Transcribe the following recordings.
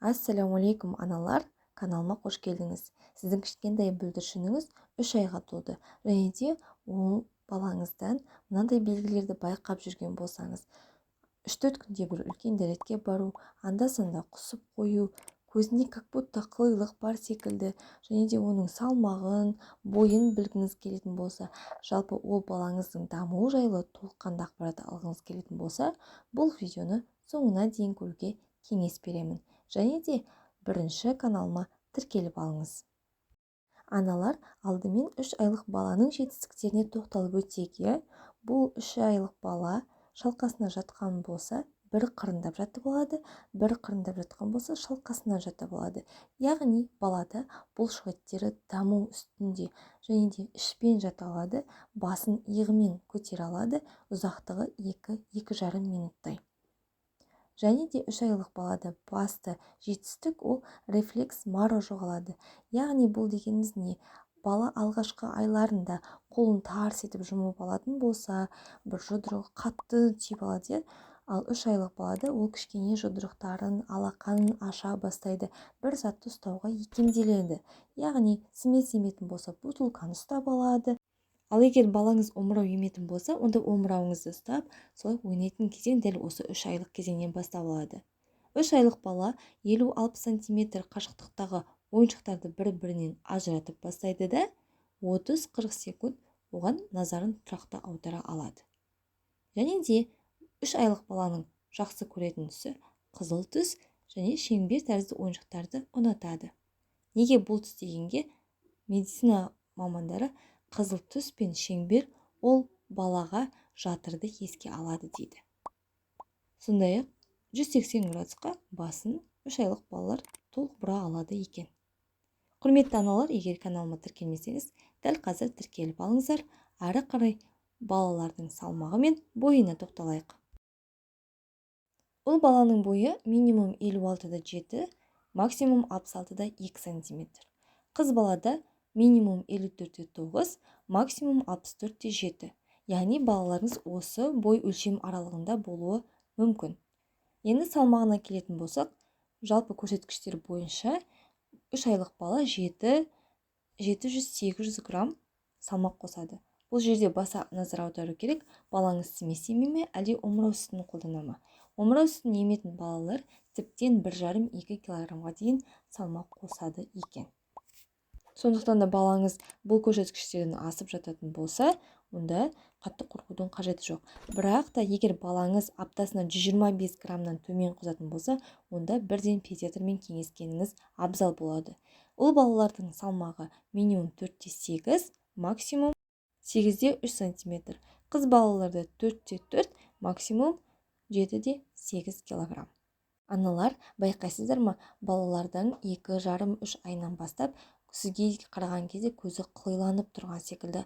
Ассалаумалейкум аналар, каналыма қош келдіңіз. Сіздің кішкентай бүлдіршініңіз 3 айға толды. Және де ол балаңыздан мынандай белгілерді байқап жүрген болсаңыз, 3-4 күнде бір үлкен дәретке бару, анда-санда құсып қою, көзінде как будто қылилық бар секілді, және де оның салмағын, бойын білгіңіз келетін болса, жалпы ол балаңыздың дамуы жайлы толыққанды ақпарат алғыңыз келетін болса, бұл видеоны соңына дейін көруге кеңес беремін. Және де бірінші каналыма тіркеліп алыңыз. Аналар, алдымен 3 айлық баланың жетістіктеріне тоқталып өтсек, бұл 3 айлық бала шалқасына жатқан болса, бір қырындап жатып алады, бір қырындап жатқан болса, шалқасына жатып алады. Яғни балада бұлшық еттері даму үстінде, және де ішпен жата алады, басын иығымен көтере алады, ұзақтығы 2-2,5 минуттай. Және де 3 айлық балада басты жетістік ол рефлекс маро жоғалады. Яғни бұл дегеніміз не? Бала алғашқы айларында қолын тарс етіп жұмып алатын болса, бір жұдырығы қатты тиіп алады. Ал 3 айлық балада ол кішкене жұдырықтарын, алақанын аша бастайды, бір затты ұстауға икемделеді. Яғни семетін болса, бутылканы ұстап алады. Ал егер балаңыз омырау еметін болса, онда омырауыңызды ұстап, солай ойнайтын кезең дәл осы 3 айлық кезеңнен бастап алады. 3 айлық бала 50-60 см қашықтықтағы ойыншықтарды бір-бірінен ажыратып бастайды да, 30-40 секунд оған назарын тұрақты аудара алады. Және де 3 айлық баланың жақсы көретін түсі қызыл түс және шеңбер тәрізді ойыншықтарды ұнатады. Неге бұл түс дегенге медицина мамандары қызыл түс пен шеңбер ол балаға жатырды еске алады дейді. Сондай-ақ 180 градусқа басын 3 айлық балалар толық бұра алады екен. Құрметті аналар, егер каналыма тіркелмесеңіз, дәл қазір тіркеліп алыңыздар, әрі қарай балалардың салмағы мен бойына тоқталайық. Ол баланың бойы минимум 56-7, максимум 66-2 см. Қыз балада минимум 54-9, максимум 64-7. Яғни балаларыңыз осы бой өлшем аралығында болуы мүмкін. Енді салмағына келетін болсақ, жалпы көрсеткіштер бойынша 3 айлық бала 700-800 грамм салмақ қосады. Бұл жерде баса назар аудару керек, балаңыз семе ме, әлде омырау сүтін қолдана ма? Омырау сүтін еметін балалар тіптен 1,5-2 килограммға дейін салмақ қосады екен. Сондықтан да балаңыз бұл көрсеткіштерден асып жататын болса, онда қатты қорқудың қажеті жоқ. Бірақ та егер балаңыз аптасына 125 граммнан төмен қосатын болса, онда бірден педиатрмен кеңескеніңіз абзал болады. Ол балалардың салмағы минимум 4-8, максимум 8-3 см. Қыз балаларда 4-4, максимум 7-8 килограмм. Аналар, байқайсыздар ма, балалардың 2,5-3 айынан бастап сізге қараған кезде көзі қылиланып тұрған секілді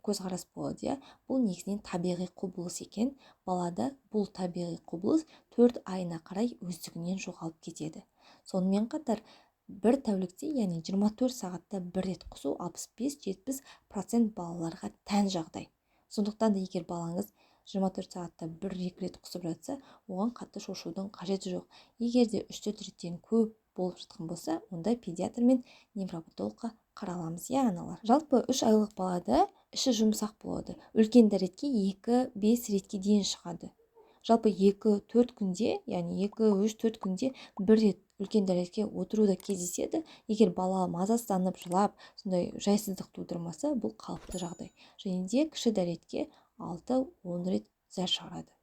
көзқарас болады. Бұл негізінен табиғи құбылыс екен. Балада бұл табиғи құбылыс 4 айына қарай өздігінен жоғалып кетеді. Сонымен қатар бір тәулікте, яғни 24 сағатта бір рет құсу 65-70% балаларға тән жағдай. Сондықтан да егер балаңыз 24 сағатта бір-екі рет құсып жатса, оған қатты шошудың қажеті жоқ. Егер де 3-4 реттен көп болып жатқан болса, онда педиатр мен невропатологқа қараламыз, аналар. Жалпы 3 айлық балада іші жұмсақ болады. Үлкен дәретке 2-5 ретке дейін шығады. Жалпы 2-4 күнде, яғни 2-3-4 күнде бір рет үлкен дәретке отыруда кездеседі. Егер бала мазасызданып жылап, сондай жайсыздық тудырмаса, бұл қалыпты жағдай. Және де кіші дәретке 6-10 рет зәр шығарады.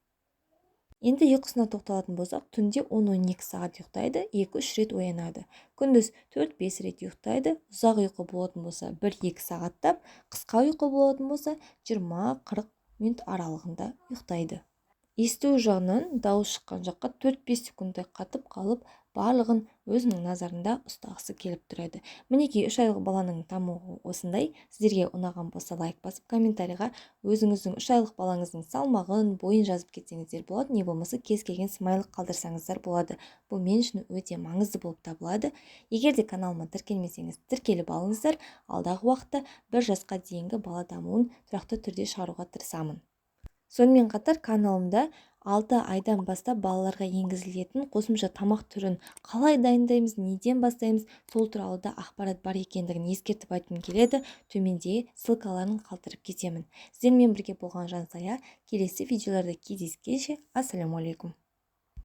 Енді ұйқысына тоқталатын болсақ, түнде 10-12 сағат ұйықтайды, 2-3 рет оянады. Күндіз 4-5 рет ұйықтайды, ұзақ ұйқы болатын болса 1-2 сағаттап, қысқа ұйқы болатын болса 20-40 минут аралығында ұйықтайды. Есту жағынан дауыс шыққан жаққа 4-5 секундтай қатып қалып, барлығын өзінің назарында ұстағысы келіп тұрады. Мінекей 3 айлық баланың дамуы осындай. Сіздерге ұнаған болса лайк басып, комментарийға өзіңіздің 3 айлық балаңыздың салмағын, бойын жазып кетсеңіздер болады, не болмаса кез келген смайлық қалдырсаңыздар болады. Бұл мен үшін өте маңызды болып табылады. Егер де каналыма тіркелмесеңіз, тіркеліп алыңыздар. Алдағы уақытта 1 жасқа дейінгі бала дамуын тұрақты түрде шығаруға тырысамын. Сонымен қатар каналымда 6 айдан бастап балаларға енгізілетін қосымша тамақ түрін қалай дайындаймыз, неден бастаймыз, сол туралы да ақпарат бар екендігін ескертіп айтқым келеді. Төмендегі ссылкаларын қалдырып кетемін. Сіздермен бірге болған Жансая. Келесі видеоларда кездескенше, ассалаумағалейкум.